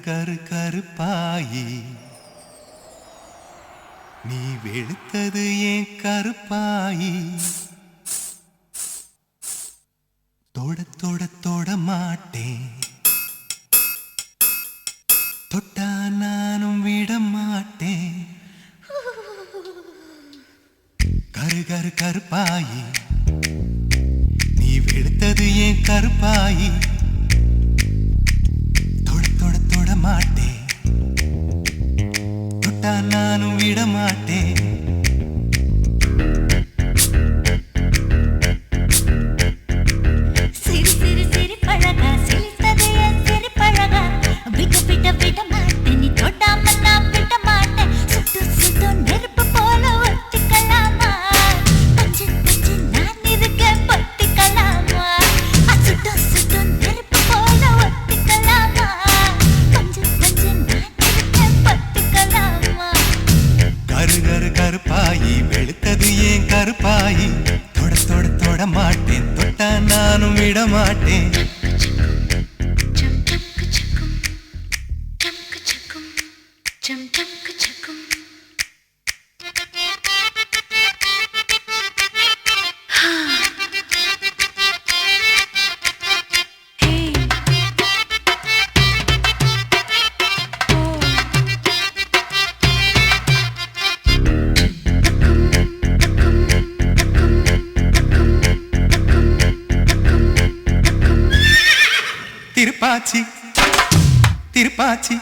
கரு கருப்பாயி நீ வெளுத்தது ஏன் கருப்பாயி தொட தொட தொட மாட்டேன் தொட்டா நானும் விட மாட்டேன் கரு கரு கருப்பாயி நீ வெளுத்தது ஏன் கருப்பாயி தொட தொட தொட மாட்டேன் தொட்டா நானும் விட மாட்டேன் கருப்பாயி தொட தொட தொட மாட்டேன் தொட்டா நானும் விட மாட்டேன் திருப்பாச்சி திருப்பாச்சி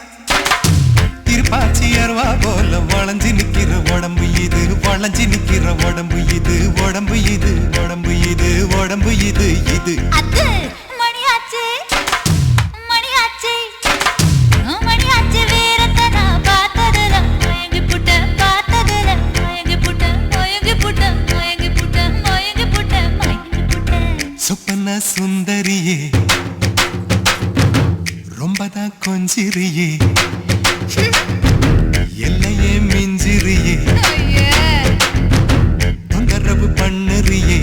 திருப்பாச்சி அருவா போல வளைஞ்சு நிக்கிற உடம்பு இது வளைஞ்சு நிக்கிற உடம்பு இது உடம்பு இது உடம்பு இது உடம்பு இது இது மணியாச்சு மணியாச்சு மணியாச்சு வீரத்தன பார்த்ததுல மயங்கி புட்ட பார்த்ததுல மயங்கி புட்ட மயங்கி புட்ட மயங்கி புட்ட மயங்கி புட்ட மயங்கி புட்ட சொப்பன சுந்தரியே ரொம்பதான் கொஞ்சிரியே எல்லையே மிஞ்சிரியே தொந்தரவு பண்ணுறியே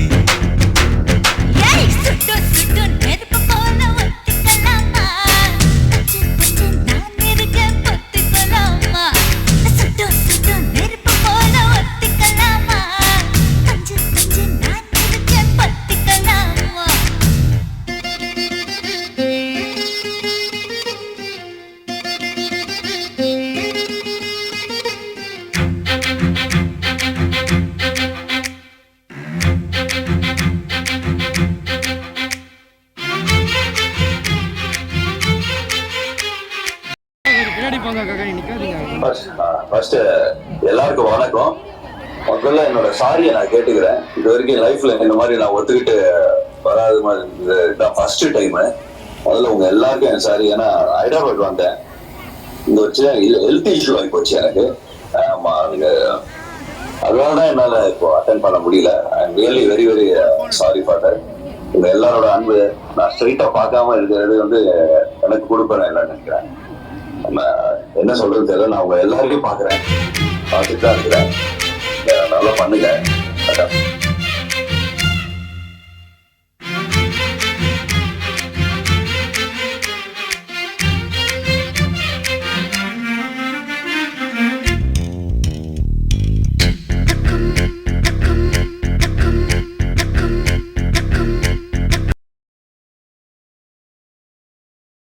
எல்லாருக்கும் வணக்கம். முதல்ல என்னோட சாரியை நான் கேட்டுக்கிறேன். இது வரைக்கும் லைஃப்ல இந்த மாதிரி நான் ஒத்துக்கிட்டு வராது மாதிரி ஃபர்ஸ்ட் டைம். முதல்ல உங்க எல்லாருக்கும் என் சாரி. ஏன்னா ஹைதராபாத் வந்தேன், இந்த வச்சு ஹெல்த் இஷ்யூ ஆகி போச்சு எனக்கு. ஆமா, அதனால தான் என்னால இப்போ அட்டென்ட் பண்ண முடியல. I am really very very sorry for that. உங்க எல்லாரோட அன்பு நான் ஸ்ட்ரைட்டா பார்க்காம இருக்கிறது எனக்கு கொடுப்பேன் இல்லைன்னு நினைக்கிறேன். என்ன சொல்றது தெரியல. நான் உங்க எல்லாருக்கும் பாக்குறேன், பார்த்துட்டு தான் இருக்கிறேன். நல்லா பண்ணுங்க.